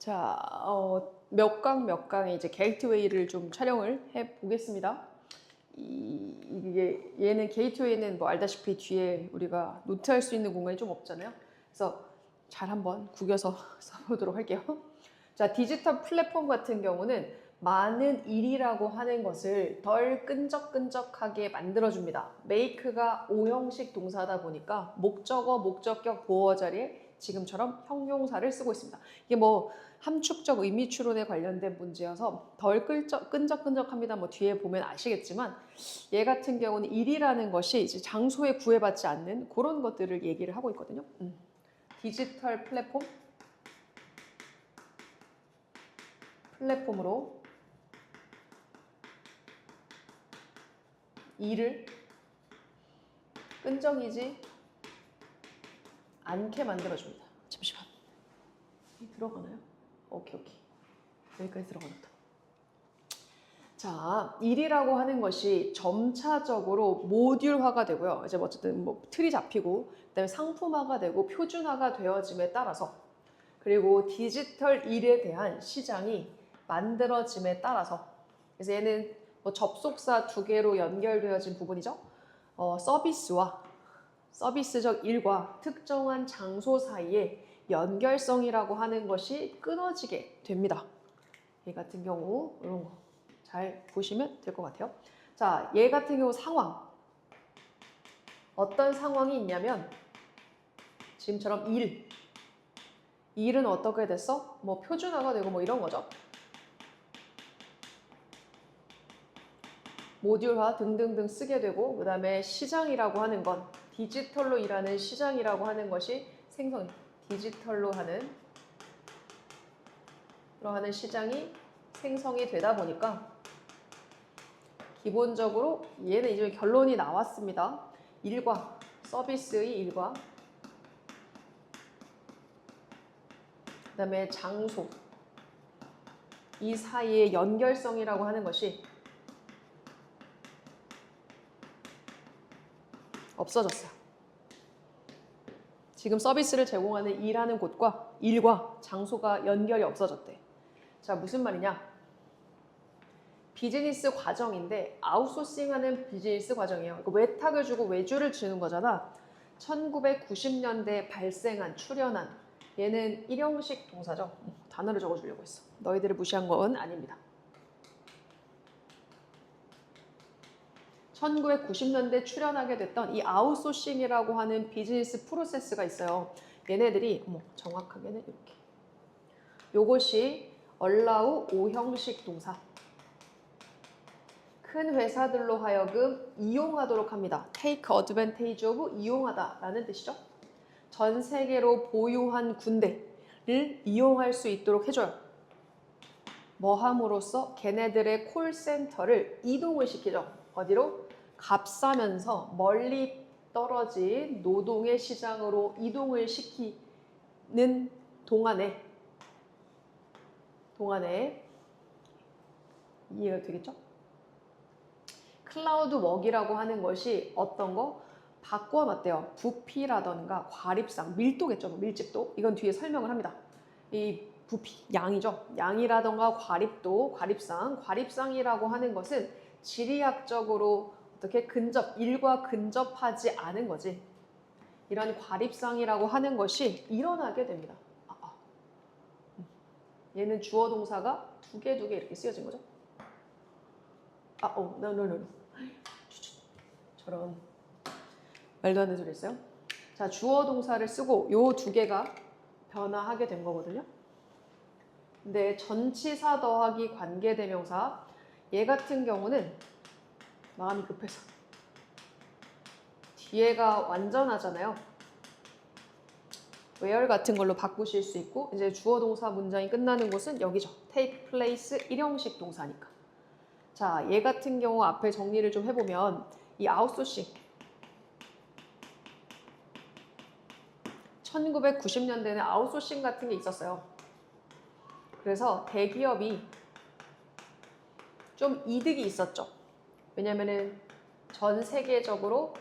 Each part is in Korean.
자, 몇 강의 이제 게이트웨이를 좀 촬영을 해 보겠습니다. 이게 얘는 게이트웨이는 뭐 알다시피 뒤에 우리가 노트할 수 있는 공간이 좀 없잖아요. 그래서 잘 한번 구겨서 써보도록 할게요. 자, 디지털 플랫폼 같은 경우는 많은 일이라고 하는 것을 덜 끈적끈적하게 만들어줍니다. make가 오형식 동사다 보니까 목적어, 목적격, 보어 자리에 지금처럼 형용사를 쓰고 있습니다. 이게 뭐 함축적 의미 추론에 관련된 문제여서 덜 끈적끈적합니다. 뭐 뒤에 보면 아시겠지만 얘 같은 경우는 일이라는 것이 이제 장소에 구애받지 않는 그런 것들을 얘기를 하고 있거든요. 디지털 플랫폼으로 일을 끈적이지 않게 만들어줍니다. 잠시만. 들어가나요? 오케이. 여기까지 들어가놨다. 자, 일이라고 하는 것이 점차적으로 모듈화가 되고요. 이제 어쨌든 뭐 틀이 잡히고, 그다음에 상품화가 되고 표준화가 되어짐에 따라서, 그리고 디지털 일에 대한 시장이 만들어짐에 따라서, 그래서 얘는 뭐 접속사 두 개로 연결되어진 부분이죠. 서비스와 서비스적 일과 특정한 장소 사이에 연결성이라고 하는 것이 끊어지게 됩니다. 얘 같은 경우 이런 거 잘 보시면 될 것 같아요. 자, 얘 같은 경우 상황. 어떤 상황이 있냐면 지금처럼 일은 어떻게 됐어? 뭐 표준화가 되고 뭐 이런 거죠. 모듈화 등등등 쓰게 되고, 그 다음에 시장이라고 하는 건 디지털로 일하는 시장이라고 하는 것이 디지털로 하는 그러한 시장이 생성이 되다 보니까 기본적으로 얘는 이제 결론이 나왔습니다. 일과 서비스의 일과 그 다음에 장소 이 사이의 연결성이라고 하는 것이 없어졌어요. 지금 서비스를 제공하는 일하는 곳과 일과 장소가 연결이 없어졌대. 자, 무슨 말이냐? 비즈니스 과정인데 아웃소싱하는 비즈니스 과정이에요. 그러니까 외탁을 주고 외주를 주는 거잖아. 1990년대에 발생한, 출현한 얘는 일형식 동사죠. 단어를 적어주려고 했어. 너희들을 무시한 건 아닙니다. 1990년대 출현하게 됐던 이 아웃소싱이라고 하는 비즈니스 프로세스가 있어요. 얘네들이 정확하게는 이렇게. 요것이 allow 오형식 동사. 큰 회사들로 하여금 이용하도록 합니다. take advantage of 이용하다라는 뜻이죠. 전 세계로 보유한 군대를 이용할 수 있도록 해줘요. 뭐 함으로써 걔네들의 콜센터를 이동을 시키죠. 어디로? 값싸면서 멀리 떨어진 노동의 시장으로 이동을 시키는 동안에 이해가 되겠죠? 클라우드 웍이라고 하는 것이 어떤 거? 바꿔놨대요. 부피라던가 과립상, 밀도겠죠. 밀집도. 이건 뒤에 설명을 합니다. 이 부피, 양이죠. 양이라던가 과립도, 과립상이라고 하는 것은 지리학적으로 어떻게 일과 근접하지 않은 거지. 이런 과립상이라고 하는 것이 일어나게 됩니다. 얘는 주어 동사가 두 개 이렇게 쓰여진 거죠. no. 저런 말도 안 되는 소리 했어요. 자, 주어 동사를 쓰고 요 두 개가 변화하게 된 거거든요. 근데 전치사 더하기 관계대명사 얘 같은 경우는 마음이 급해서 뒤에가 완전하잖아요. where 같은 걸로 바꾸실 수 있고, 이제 주어 동사 문장이 끝나는 곳은 여기죠. take place 일형식 동사니까. 자, 얘 같은 경우 앞에 정리를 좀 해보면 이 아웃소싱 1990년대에는 아웃소싱 같은 게 있었어요. 그래서 대기업이 좀 이득이 있었죠. 왜냐면은 전 세계적으로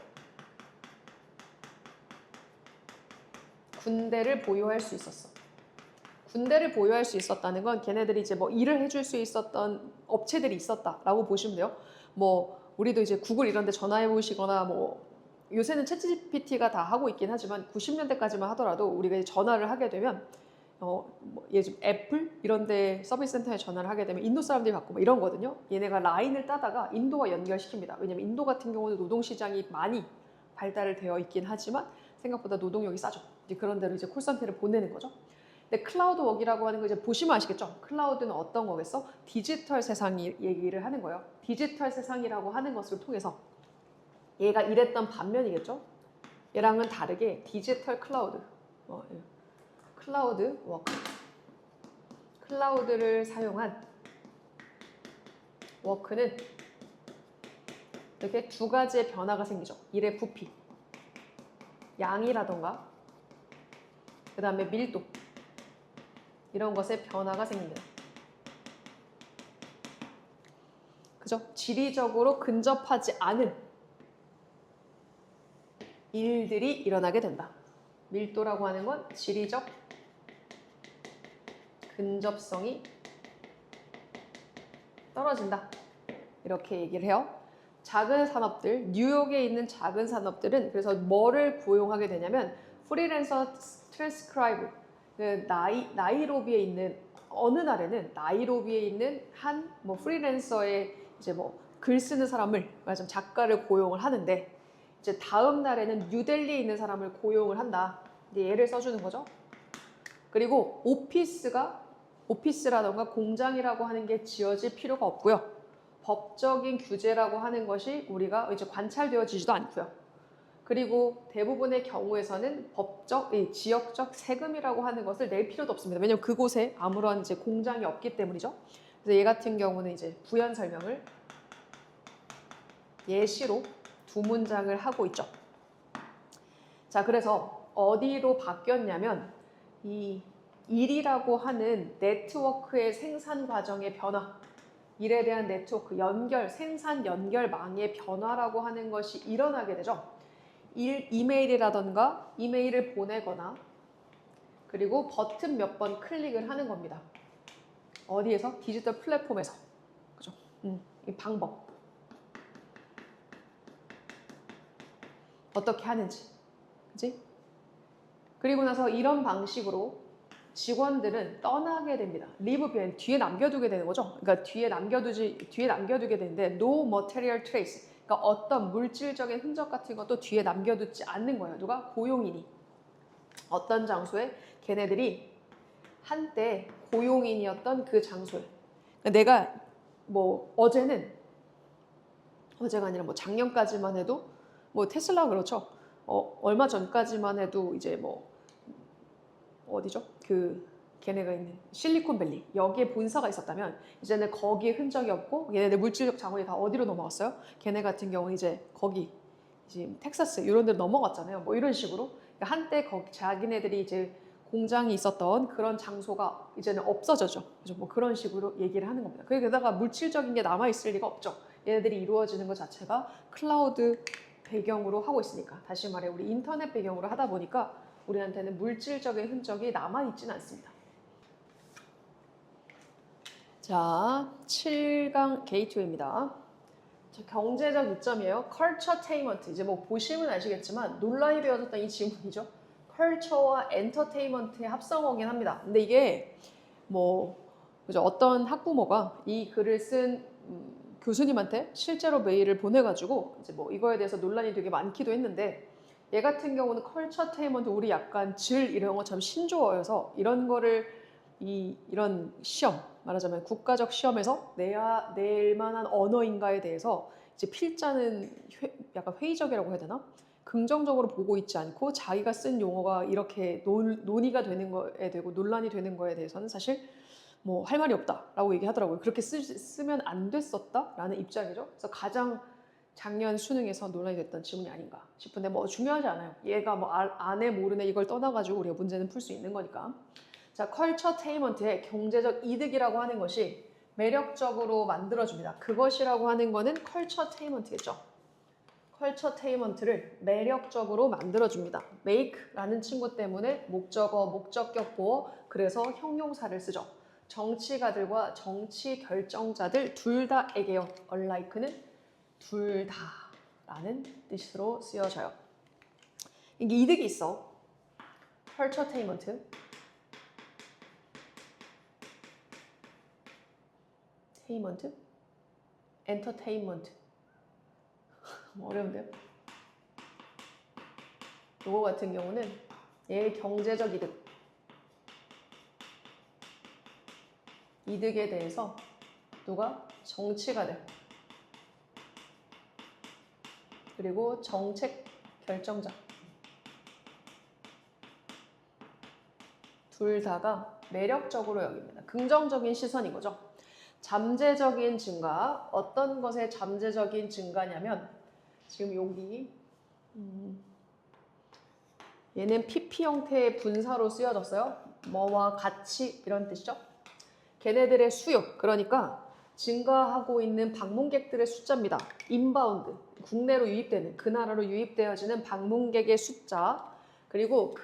군대를 보유할 수 있었어. 군대를 보유할 수 있었다는 건 걔네들이 이제 뭐 일을 해줄 수 있었던 업체들이 있었다라고 보시면 돼요. 뭐 우리도 이제 구글 이런 데 전화해 보시거나 뭐 요새는 챗GPT가 다 하고 있긴 하지만 90년대까지만 하더라도 우리가 이제 전화를 하게 되면 뭐 예를 애플 이런 데 서비스 센터에 전화를 하게 되면 인도 사람들이 받고 뭐 이런 거거든요. 얘네가 라인을 따다가 인도와 연결시킵니다. 왜냐면 인도 같은 경우는 노동시장이 많이 발달을 되어 있긴 하지만 생각보다 노동력이 싸죠. 이제 그런 데로 이제 콜센터를 보내는 거죠. 근데 클라우드 워크라고 하는 거 이제 보시면 아시겠죠? 클라우드는 어떤 거겠어? 디지털 세상 얘기를 하는 거예요. 디지털 세상이라고 하는 것을 통해서 얘가 이랬던 반면이겠죠? 얘랑은 다르게 디지털 클라우드, 클라우드 워크, 클라우드를 사용한 워크는 이렇게 두 가지의 변화가 생기죠. 일의 부피, 양이라던가 그 다음에 밀도 이런 것에 변화가 생깁니다. 그죠? 지리적으로 근접하지 않은 일들이 일어나게 된다. 밀도라고 하는 건 지리적 근접성이 떨어진다. 이렇게 얘기를 해요. 작은 산업들, 뉴욕에 있는 작은 산업들은 그래서 뭐를 고용하게 되냐면 프리랜서 트랜스크라이브, 그 나이로비에 있는 어느 날에는 나이로비에 있는 한 뭐 프리랜서의 이제 뭐 글 쓰는 사람을 말하자면 작가를 고용을 하는데 이제 다음 날에는 뉴델리에 있는 사람을 고용을 한다. 이제 예를 써주는 거죠. 그리고 오피스라던가 공장이라고 하는 게 지어질 필요가 없고요. 법적인 규제라고 하는 것이 우리가 이제 관찰되어지지도 않고요. 그리고 대부분의 경우에서는 지역적 세금이라고 하는 것을 낼 필요도 없습니다. 왜냐하면 그곳에 아무런 이제 공장이 없기 때문이죠. 그래서 얘 같은 경우는 이제 부연 설명을 예시로 두 문장을 하고 있죠. 자, 그래서 어디로 바뀌었냐면 이 일이라고 하는 네트워크의 생산 과정의 변화, 일에 대한 네트워크, 생산 연결망의 변화라고 하는 것이 일어나게 되죠. 이메일이라던가 이메일을 보내거나 그리고 버튼 몇 번 클릭을 하는 겁니다. 어디에서? 디지털 플랫폼에서. 그죠? 이 방법. 어떻게 하는지. 그지? 그리고 나서 이런 방식으로 직원들은 떠나게 됩니다. 리브 비하인드, 뒤에 남겨두게 되는 거죠. 그러니까 뒤에 남겨두게 되는데 no material trace, 그러니까 어떤 물질적인 흔적 같은 것도 뒤에 남겨두지 않는 거예요. 누가? 고용인이. 어떤 장소에 걔네들이 한때 고용인이었던 그 장소에. 그러니까 내가 뭐 어제가 아니라 뭐 작년까지만 해도 뭐 테슬라 그렇죠. 얼마 전까지만 해도 이제 뭐 어디죠? 걔네가 있는 실리콘밸리 여기에 본사가 있었다면 이제는 거기에 흔적이 없고 얘네들 물질적 자원이 다 어디로 넘어갔어요? 걔네 같은 경우는 이제 거기 이제 텍사스 이런 데로 넘어갔잖아요. 뭐 이런 식으로 그러니까 한때 자기네들이 이제 공장이 있었던 그런 장소가 이제는 없어졌죠. 그죠? 뭐 그런 식으로 얘기를 하는 겁니다. 게다가 물질적인 게 남아 있을 리가 없죠. 얘네들이 이루어지는 것 자체가 클라우드 배경으로 하고 있으니까. 다시 말해 우리 인터넷 배경으로 하다 보니까 우리한테는 물질적인 흔적이 남아있지는 않습니다. 자, 7강 게이트웨이입니다. 자, 경제적 이점이에요. 컬처테인먼트. 이제 뭐 보시면 아시겠지만 논란이 되어졌던 이 지문이죠. 컬처와 엔터테인먼트의 합성어긴 합니다. 근데 이게 뭐 그죠? 어떤 학부모가 이 글을 쓴 교수님한테 실제로 메일을 보내가지고 이제 뭐 이거에 대해서 논란이 되게 많기도 했는데 얘 같은 경우는 컬처테인먼트 우리 약간 이런 것처럼 신조어여서 이런 거를 이런 시험 말하자면 국가적 시험에서 낼 만한 언어인가에 대해서 이제 필자는 약간 회의적이라고 해야 되나? 긍정적으로 보고 있지 않고 자기가 쓴 용어가 이렇게 논의가 되는 거에 되고 논란이 되는 거에 대해서는 사실 뭐 할 말이 없다라고 얘기하더라고요. 그렇게 쓰면 안 됐었다라는 입장이죠. 그래서 가장 작년 수능에서 논란이 됐던 지문이 아닌가 싶은데 뭐 중요하지 않아요. 얘가 뭐 안에 모르네 이걸 떠나가지고 우리가 문제는 풀 수 있는 거니까. 자, 컬처테인먼트의 경제적 이득이라고 하는 것이 매력적으로 만들어줍니다. 그것이라고 하는 거는 컬처테인먼트겠죠. 컬처테인먼트를 매력적으로 만들어줍니다. make라는 친구 때문에 목적어, 목적격 보어, 그래서 형용사를 쓰죠. 정치가들과 정치 결정자들 둘 다에게요. unlike는 둘 다라는 뜻으로 쓰여져요. 이게 이득이 있어. 컬처테인먼트. 테인먼트? 엔터테인먼트. 어려운데요? 요거 같은 경우는 얘의 경제적 이득. 이득에 대해서 누가? 정치가들. 그리고 정책 결정자. 둘 다가 매력적으로 여깁니다. 긍정적인 시선인 거죠. 잠재적인 증가. 어떤 것의 잠재적인 증가냐면 지금 여기 얘는 PP 형태의 분사로 쓰여졌어요. 뭐와 같이 이런 뜻이죠. 걔네들의 수요, 그러니까 증가하고 있는 방문객들의 숫자입니다. 인바운드, 국내로 유입되는, 그 나라로 유입되어지는 방문객의 숫자, 그리고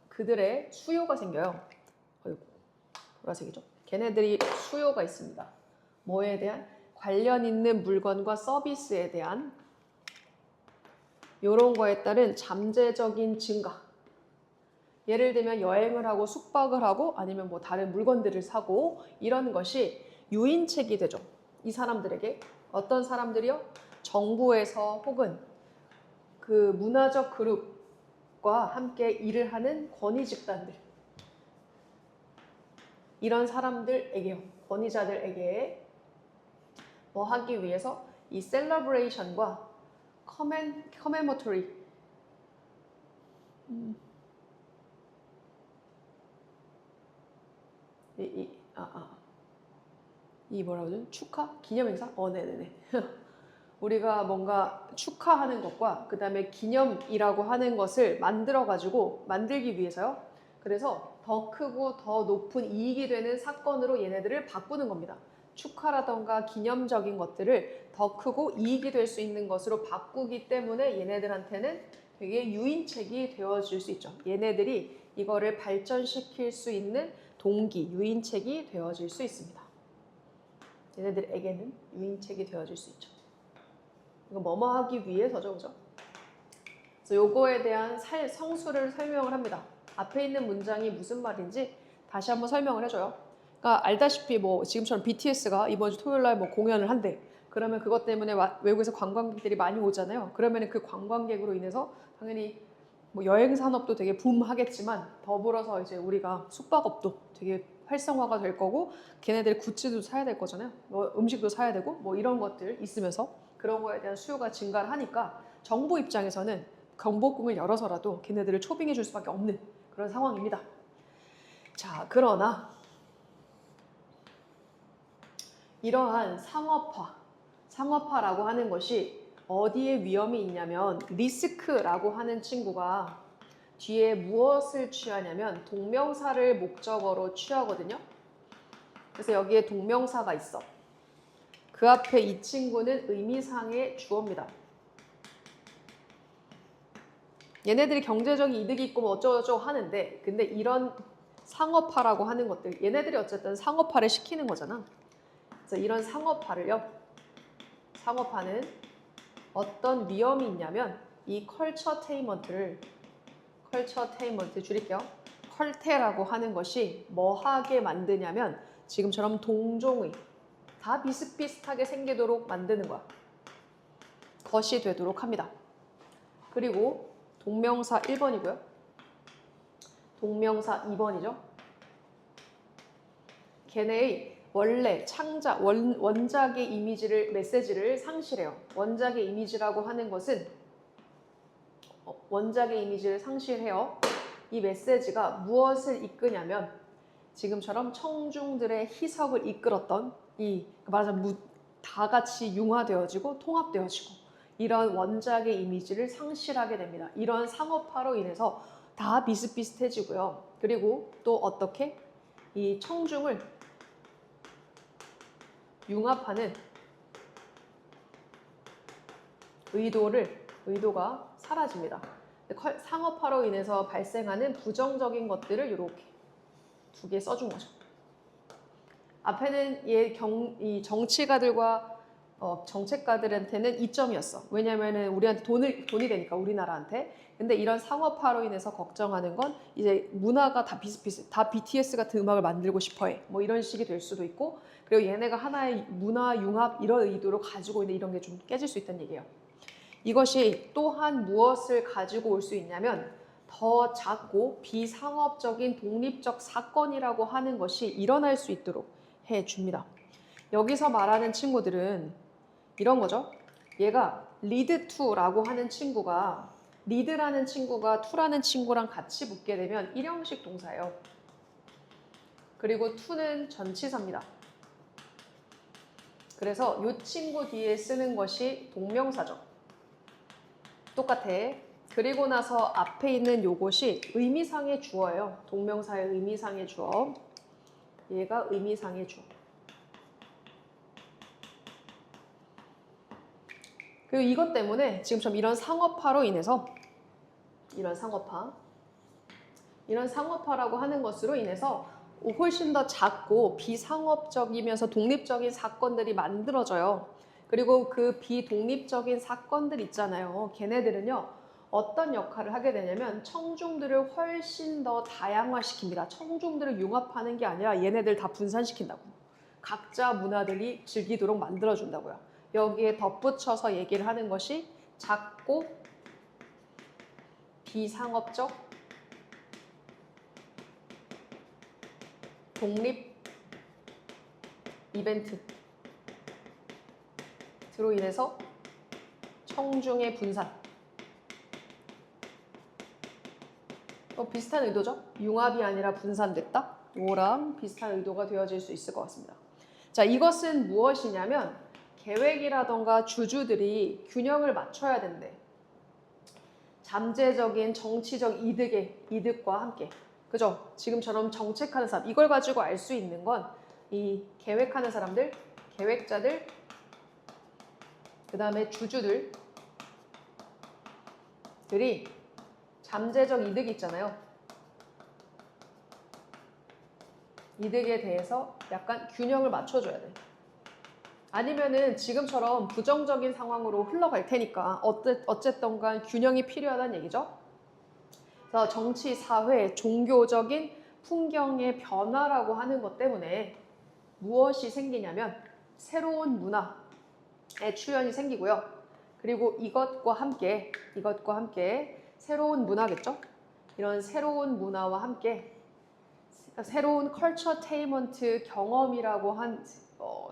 그들의 수요가 생겨요. 어이구, 보라색이죠. 걔네들이 수요가 있습니다. 뭐에 대한? 관련 있는 물건과 서비스에 대한 이런 거에 따른 잠재적인 증가. 예를 들면 여행을 하고 숙박을 하고 아니면 뭐 다른 물건들을 사고 이런 것이 유인책이 되죠. 이 사람들에게. 어떤 사람들이요? 정부에서 혹은 그 문화적 그룹과 함께 일을 하는 권위 집단들. 이런 사람들에게요. 권위자들에게 뭐 하기 위해서 이 셀러브레이션과 커메모토리 이 뭐라고 하죠? 축하? 기념행사? 네네네. 우리가 뭔가 축하하는 것과 그 다음에 기념이라고 하는 것을 만들기 위해서요. 그래서 더 크고 더 높은 이익이 되는 사건으로 얘네들을 바꾸는 겁니다. 축하라던가 기념적인 것들을 더 크고 이익이 될 수 있는 것으로 바꾸기 때문에 얘네들한테는 되게 유인책이 되어줄 수 있죠. 얘네들이 이거를 발전시킬 수 있는 동기, 유인책이 되어질 수 있습니다. 얘네들에게는 유인책이 되어질 수 있죠. 이거 뭐뭐 하기 위해서죠, 그죠? 그래서 요거에 대한 성수를 설명을 합니다. 앞에 있는 문장이 무슨 말인지 다시 한번 설명을 해줘요. 그러니까 알다시피 뭐 지금처럼 BTS가 이번 주 토요일 날 뭐 공연을 한대. 그러면 그것 때문에 외국에서 관광객들이 많이 오잖아요. 그러면 그 관광객으로 인해서 당연히 뭐 여행 산업도 되게 붐하겠지만 더불어서 이제 우리가 숙박업도 되게 활성화가 될 거고 걔네들 굿즈도 사야 될 거잖아요. 뭐 음식도 사야 되고 뭐 이런 것들 있으면서 그런 거에 대한 수요가 증가를 하니까 정부 입장에서는 경복궁을 열어서라도 걔네들을 초빙해 줄 수밖에 없는 그런 상황입니다. 자, 그러나 이러한 상업화라고 하는 것이 어디에 위험이 있냐면 리스크라고 하는 친구가 뒤에 무엇을 취하냐면 동명사를 목적어로 취하거든요. 그래서 여기에 동명사가 있어. 그 앞에 이 친구는 의미상의 주어입니다. 얘네들이 경제적인 이득이 있고 뭐 어쩌고저쩌고 하는데 근데 이런 상업화라고 하는 것들 얘네들이 어쨌든 상업화를 시키는 거잖아. 그래서 이런 상업화는 어떤 위험이 있냐면 이 컬처테인먼트 줄일게요. 컬테라고 하는 것이 뭐 하게 만드냐면 지금처럼 동종의 다 비슷비슷하게 생기도록 만드는 거야. 것이 되도록 합니다. 그리고 동명사 1번이고요. 동명사 2번이죠. 걔네의 원래 창작, 원작의 메시지를 상실해요. 원작의 이미지라고 하는 것은 원작의 이미지를 상실해요. 이 메시지가 무엇을 이끄냐면 지금처럼 청중들의 희석을 이끌었던 말하자면 다 같이 융화되어지고 통합되어지고 이런 원작의 이미지를 상실하게 됩니다. 이런 상업화로 인해서 다 비슷비슷해지고요. 그리고 또 어떻게 이 청중을 융합하는 의도가 사라집니다. 상업화로 인해서 발생하는 부정적인 것들을 이렇게 두 개 써준 거죠. 앞에는 이 정치가들과 정책가들한테는 이점이었어. 왜냐면은 우리한테 돈이 되니까, 우리나라한테. 근데 이런 상업화로 인해서 걱정하는 건 이제 문화가 다 비슷비슷해. 다 BTS 같은 음악을 만들고 싶어 해. 뭐 이런 식이 될 수도 있고, 그리고 얘네가 하나의 문화 융합 이런 의도로 가지고 있는 이런 게 좀 깨질 수 있다는 얘기예요. 이것이 또한 무엇을 가지고 올 수 있냐면 더 작고 비상업적인 독립적 사건이라고 하는 것이 일어날 수 있도록 해줍니다. 여기서 말하는 친구들은 이런 거죠. 얘가 lead2라고 하는 친구가, lead라는 친구가 to라는 친구랑 같이 붙게 되면 일형식 동사예요. 그리고 to는 전치사입니다. 그래서 이 친구 뒤에 쓰는 것이 동명사죠. 똑같아. 그리고 나서 앞에 있는 요것이 의미상의 주어예요. 동명사의 의미상의 주어. 얘가 의미상의 주어. 그리고 이것 때문에 지금처럼 이런 상업화로 인해서 이런 상업화라고 하는 것으로 인해서 훨씬 더 작고 비상업적이면서 독립적인 사건들이 만들어져요. 그리고 그 비독립적인 사건들 있잖아요. 걔네들은요, 어떤 역할을 하게 되냐면 청중들을 훨씬 더 다양화시킵니다. 청중들을 융합하는 게 아니라 얘네들 다 분산시킨다고. 각자 문화들이 즐기도록 만들어준다고요. 여기에 덧붙여서 얘기를 하는 것이 작고 비상업적 독립 이벤트로 인해서 청중의 분산. 비슷한 의도죠? 융합이 아니라 분산됐다? 이거랑 비슷한 의도가 되어질 수 있을 것 같습니다. 자, 이것은 무엇이냐면 계획이라던가 주주들이 균형을 맞춰야 된대. 잠재적인 정치적 이득과 함께. 그죠? 지금처럼 정책하는 사람, 이걸 가지고 알 수 있는 건 이 계획하는 사람들, 계획자들, 그 다음에 주주들이 잠재적 이득이 있잖아요. 이득에 대해서 약간 균형을 맞춰줘야 돼. 아니면은 지금처럼 부정적인 상황으로 흘러갈 테니까 어쨌든 간 균형이 필요하다는 얘기죠. 그래서 정치, 사회, 종교적인 풍경의 변화라고 하는 것 때문에 무엇이 생기냐면 새로운 문화의 출현이 생기고요. 그리고 이것과 함께 새로운 문화겠죠? 이런 새로운 문화와 함께 새로운 컬처테인먼트 경험이라고 한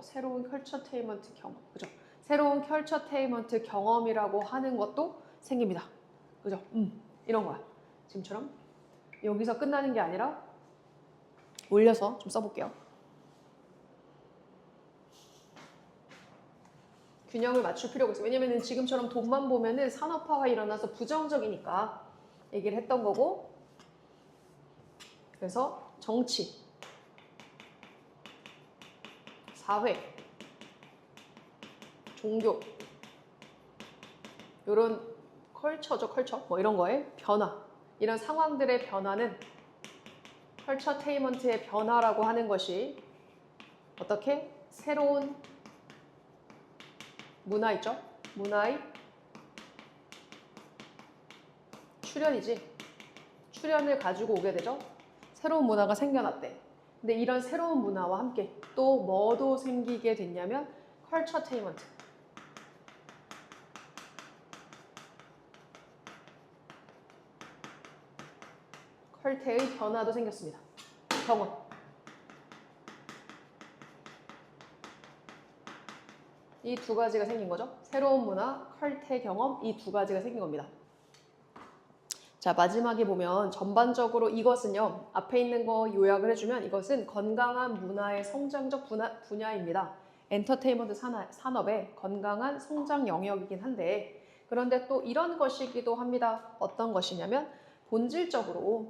새로운 컬처테인먼트 경험, 그죠? 새로운 컬처테인먼트 경험이라고 하는 것도 생깁니다. 그죠? 이런 거야. 지금처럼 여기서 끝나는 게 아니라 올려서 좀 써볼게요. 균형을 맞출 필요가 있어요. 왜냐면은 지금처럼 돈만 보면은 산업화가 일어나서 부정적이니까 얘기를 했던 거고, 그래서 정치, 사회, 종교, 이런 컬처, 뭐 이런 거에 변화, 이런 상황들의 변화는 컬처테인먼트의 변화라고 하는 것이 어떻게 새로운 문화 있죠? 문화의 출현이지. 출현을 가지고 오게 되죠. 새로운 문화가 생겨났대. 근데 이런 새로운 문화와 함께 또 뭐도 생기게 됐냐면 컬처테인먼트. 컬트의 변화도 생겼습니다. 경험. 이 두 가지가 생긴 거죠. 새로운 문화, 컬트 경험, 이 두 가지가 생긴 겁니다. 자, 마지막에 보면 전반적으로 이것은요, 앞에 있는 거 요약을 해주면 이것은 건강한 문화의 성장적 분야입니다. 엔터테인먼트 산업의 건강한 성장 영역이긴 한데, 그런데 또 이런 것이기도 합니다. 어떤 것이냐면 본질적으로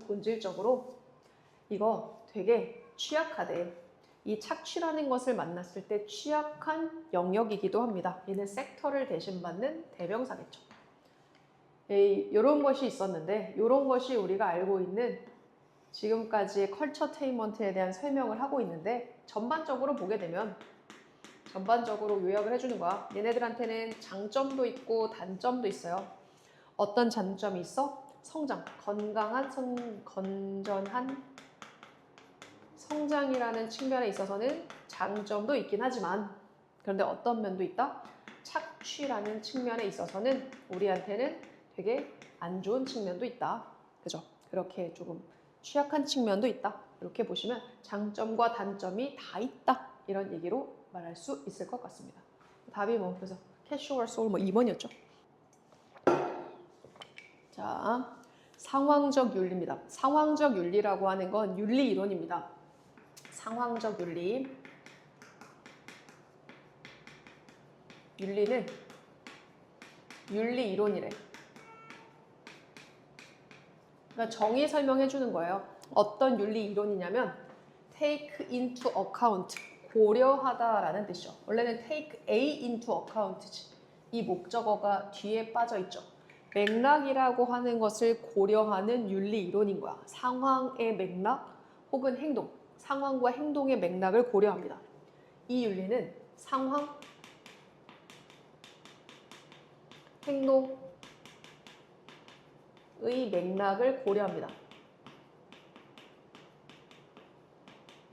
이거 되게 취약하대. 이 착취라는 것을 만났을 때 취약한 영역이기도 합니다. 얘는 섹터를 대신받는 대명사겠죠. 이런 것이 있었는데 이런 것이 우리가 알고 있는 지금까지의 컬처테인먼트에 대한 설명을 하고 있는데 전반적으로 보게 되면 전반적으로 요약을 해주는 거야. 얘네들한테는 장점도 있고 단점도 있어요. 어떤 장점이 있어? 성장, 건강한, 건전한 성장이라는 측면에 있어서는 장점도 있긴 하지만 그런데 어떤 면도 있다? 착취라는 측면에 있어서는 우리한테는 되게 안 좋은 측면도 있다. 그죠? 그렇게 조금 취약한 측면도 있다. 이렇게 보시면 장점과 단점이 다 있다. 이런 얘기로 말할 수 있을 것 같습니다. 답이 뭐 그래서 캐슈얼 소울 뭐 2번이었죠. 자, 상황적 윤리입니다. 상황적 윤리라고 하는 건 윤리 이론입니다. 상황적 윤리. 윤리는 윤리 이론이래. 그러니까 정의 설명해 주는 거예요. 어떤 윤리 이론이냐면 take into account, 고려하다라는 뜻이죠. 원래는 take A into account지. 이 목적어가 뒤에 빠져 있죠. 맥락이라고 하는 것을 고려하는 윤리 이론인 거야. 상황의 맥락 혹은 행동, 상황과 행동의 맥락을 고려합니다. 이 윤리는 상황, 행동의 맥락을 고려합니다.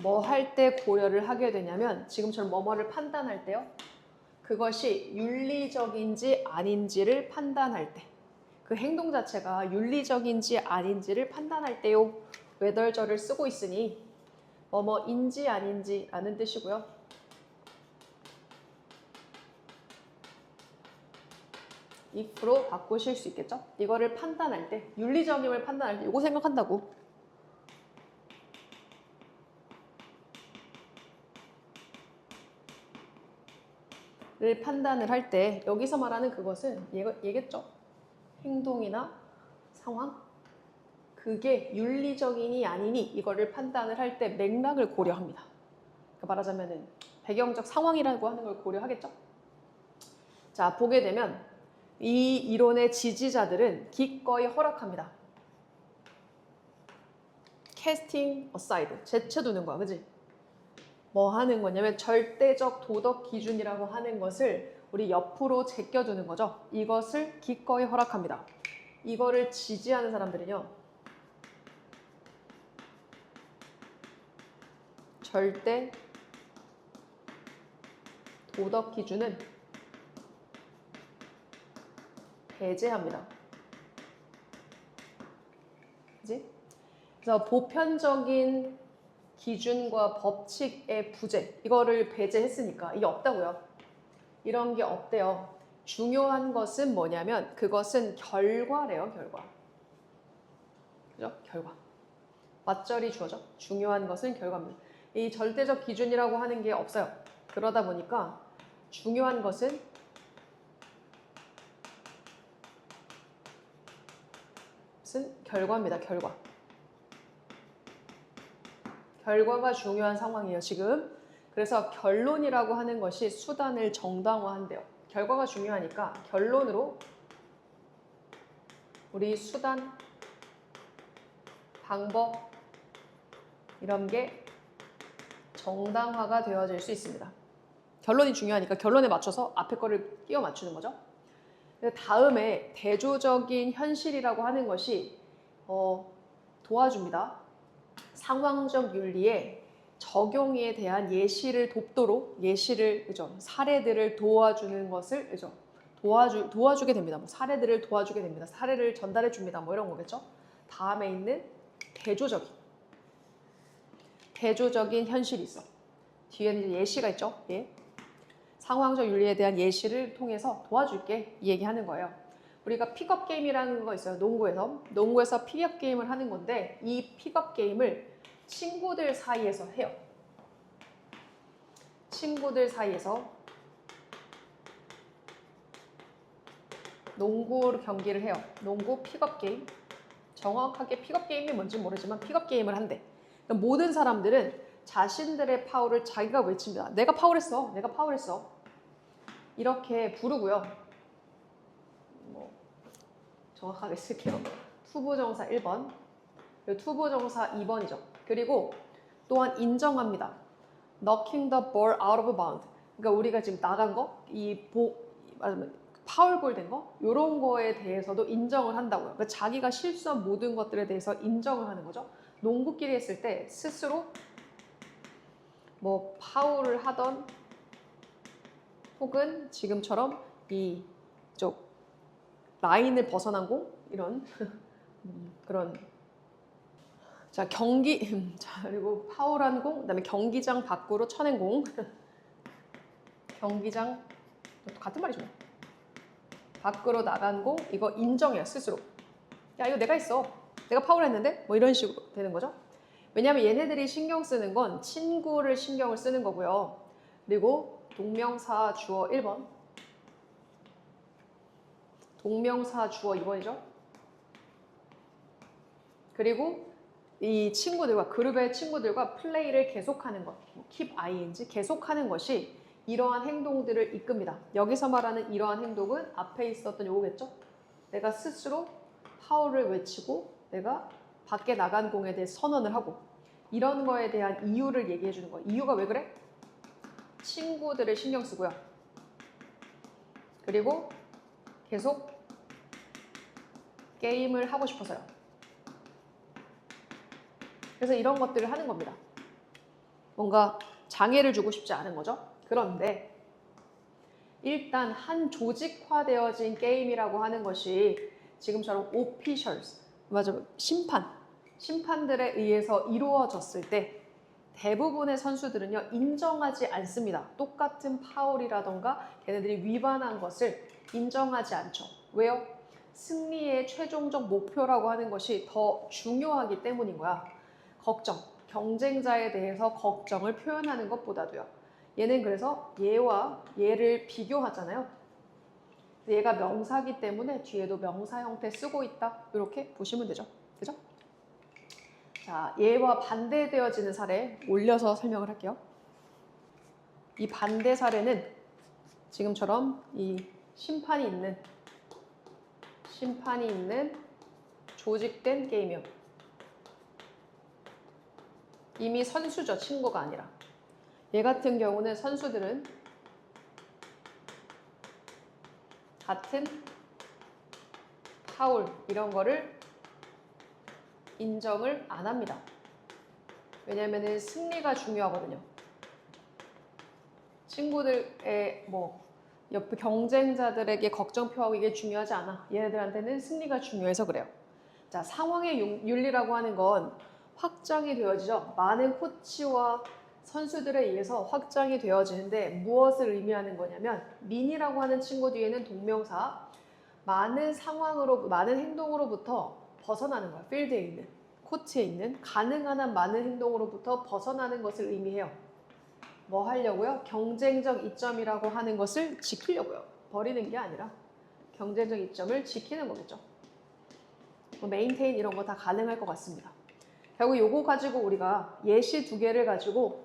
뭐 할 때 고려를 하게 되냐면 지금처럼 뭐뭐를 판단할 때요. 그것이 윤리적인지 아닌지를 판단할 때, 그 행동 자체가 윤리적인지 아닌지를 판단할 때요. whether절을 쓰고 있으니 뭐뭐인지 아닌지라는 뜻이고요. if로 바꾸실 수 있겠죠? 이거를 판단할 때, 윤리적임을 판단할 때 이거 생각한다고. 를 판단을 할 때 여기서 말하는 그것은 얘겠죠? 행동이나 상황? 그게 윤리적이니 아니니 이거를 판단을 할 때 맥락을 고려합니다. 그러니까 말하자면은 배경적 상황이라고 하는 걸 고려하겠죠? 자, 보게 되면 이 이론의 지지자들은 기꺼이 허락합니다. 캐스팅 어사이드, 제쳐두는 거야, 그지? 뭐 하는 거냐면 절대적 도덕 기준이라고 하는 것을 우리 옆으로 제껴두는 거죠. 이것을 기꺼이 허락합니다. 이거를 지지하는 사람들은요. 절대 도덕 기준은 배제합니다. 그지? 그래서 보편적인 기준과 법칙의 부재, 이거를 배제했으니까 이게 없다고요. 이런 게 없대요. 중요한 것은 뭐냐면 그것은 결과래요, 결과. 그죠? 결과. 맞절이 주어져. 중요한 것은 결과입니다. 이 절대적 기준이라고 하는 게 없어요. 그러다 보니까 중요한 것은 결과입니다. 결과. 결과가 중요한 상황이에요, 지금. 그래서 결론이라고 하는 것이 수단을 정당화한대요. 결과가 중요하니까 결론으로 우리 수단, 방법 이런 게 정당화가 되어질 수 있습니다. 결론이 중요하니까 결론에 맞춰서 앞에 거를 끼워 맞추는 거죠. 다음에 대조적인 현실이라고 하는 것이 도와줍니다. 상황적 윤리의 적용에 대한 예시를 돕도록 그죠? 사례들을 도와주는 것을 그죠? 도와주게 됩니다. 뭐 사례들을 도와주게 됩니다. 사례를 전달해 줍니다. 뭐 이런 거겠죠? 다음에 있는 대조적인 현실이 있어. 뒤에는 이제 예시가 있죠. 예. 상황적 윤리에 대한 예시를 통해서 도와줄게 이 얘기하는 거예요. 우리가 픽업 게임이라는 거 있어요. 농구에서 픽업 게임을 하는 건데 이 픽업 게임을 친구들 사이에서 해요. 친구들 사이에서 농구 경기를 해요. 농구 픽업 게임. 정확하게 픽업 게임이 뭔지 모르지만 픽업 게임을 한대. 그러니까 모든 사람들은 자신들의 파울을 자기가 외칩니다. 내가 파울했어. 내가 파울했어. 이렇게 부르고요. 뭐 정확하게 쓸게요. 투부정사 1번, 그리고 투부정사 2번이죠. 그리고 또한 인정합니다. knocking the ball out of bound. 그러니까 우리가 지금 나간 거, 파울볼 된 거, 이런 거에 대해서도 인정을 한다고요. 그러니까 자기가 실수한 모든 것들에 대해서 인정을 하는 거죠. 농구끼리 했을 때 스스로 뭐 파울을 하던 혹은 지금처럼 이쪽 라인을 벗어난 공 이런 그런 자 자 그리고 파울한 공 그다음에 경기장 밖으로 쳐낸 공 경기장 같은 말이죠. 밖으로 나간 공 이거 인정해요 스스로. 야 이거 내가 했어. 내가 파울했는데 뭐 이런 식으로 되는 거죠. 왜냐하면 얘네들이 신경 쓰는 건 친구를 신경을 쓰는 거고요. 그리고 동명사 주어 1번, 동명사 주어 2번이죠. 그리고 이 친구들과 그룹의 친구들과 플레이를 계속하는 것, keep ing 계속하는 것이 이러한 행동들을 이끕니다. 여기서 말하는 이러한 행동은 앞에 있었던 요거겠죠. 내가 스스로 파울을 외치고 내가 밖에 나간 공에 대해 선언을 하고 이런 거에 대한 이유를 얘기해 주는 거예요. 이유가 왜 그래? 친구들을 신경 쓰고요. 그리고 계속 게임을 하고 싶어서요. 그래서 이런 것들을 하는 겁니다. 뭔가 장애를 주고 싶지 않은 거죠. 그런데 일단 한 조직화되어진 게임이라고 하는 것이 지금처럼 officials, 맞아, 심판들에 의해서 이루어졌을 때 대부분의 선수들은요 인정하지 않습니다. 똑같은 파울이라던가 걔네들이 위반한 것을 인정하지 않죠. 왜요? 승리의 최종적 목표라고 하는 것이 더 중요하기 때문인 거야. 걱정, 경쟁자에 대해서 걱정을 표현하는 것보다도요. 얘는 그래서 얘와 얘를 비교하잖아요. 얘가 명사기 때문에 뒤에도 명사 형태 쓰고 있다. 이렇게 보시면 되죠. 그죠? 자, 얘와 반대되어지는 사례 올려서 설명을 할게요. 이 반대 사례는 지금처럼 이 심판이 있는 조직된 게임이요. 이미 선수죠. 친구가 아니라. 얘 같은 경우는 선수들은 같은 파울 이런 거를 인정을 안 합니다. 왜냐면은 승리가 중요하거든요. 친구들의 옆에 경쟁자들에게 걱정표하고 이게 중요하지 않아. 얘네들한테는 승리가 중요해서 그래요. 자, 상황의 윤리라고 하는 건 확장이 되어지죠. 많은 코치와 선수들에 의해서 확장이 되어지는데 무엇을 의미하는 거냐면 민이라고 하는 친구 뒤에는 동명사 많은 행동으로부터 벗어나는 거야. 필드에 있는, 코트에 있는 가능한 한 많은 행동으로부터 벗어나는 것을 의미해요. 뭐 하려고요? 경쟁적 이점이라고 하는 것을 지키려고요. 버리는 게 아니라 경쟁적 이점을 지키는 거겠죠. 메인테인 이런 거 다 가능할 것 같습니다. 결국 요거 가지고 우리가 예시 두 개를 가지고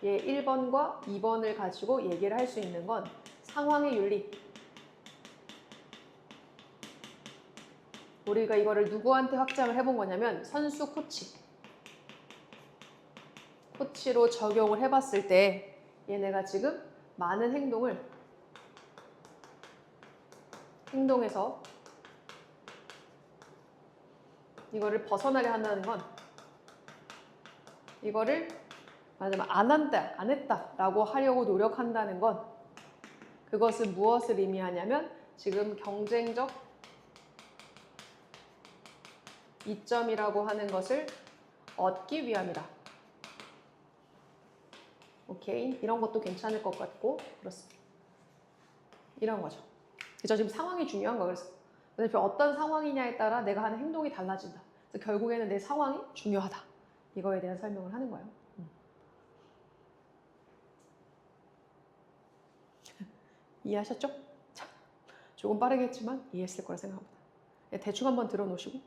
얘 1번과 2번을 가지고 얘기를 할 수 있는 건 상황의 윤리. 우리가 이거를 누구한테 확장을 해본 거냐면 선수 코치로 적용을 해봤을 때 얘네가 지금 많은 행동에서 이거를 벗어나게 한다는 건 이거를 말하자면 안 했다라고 하려고 노력한다는 건 그것은 무엇을 의미하냐면 지금 경쟁적 이점이라고 하는 것을 얻기 위함이다. 오케이? 이런 것도 괜찮을 것 같고 그렇습니다. 이런 거죠. 그죠? 지금 상황이 중요한 거예요. 그래서 어떤 상황이냐에 따라 내가 하는 행동이 달라진다. 그래서 결국에는 내 상황이 중요하다. 이거에 대한 설명을 하는 거예요. 이해하셨죠? 자, 조금 빠르겠지만 이해했을 거라 생각합니다. 대충 한번 들어놓으시고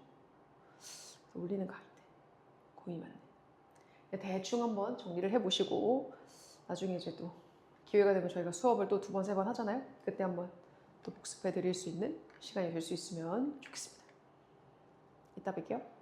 울리는 거 아닌데 고민이 많네. 대충 한번 정리를 해보시고 나중에 이제 또 기회가 되면 저희가 수업을 또 2번, 3번 하잖아요. 그때 한번 또 복습해 드릴 수 있는 시간이 될 수 있으면 좋겠습니다. 이따 뵐게요.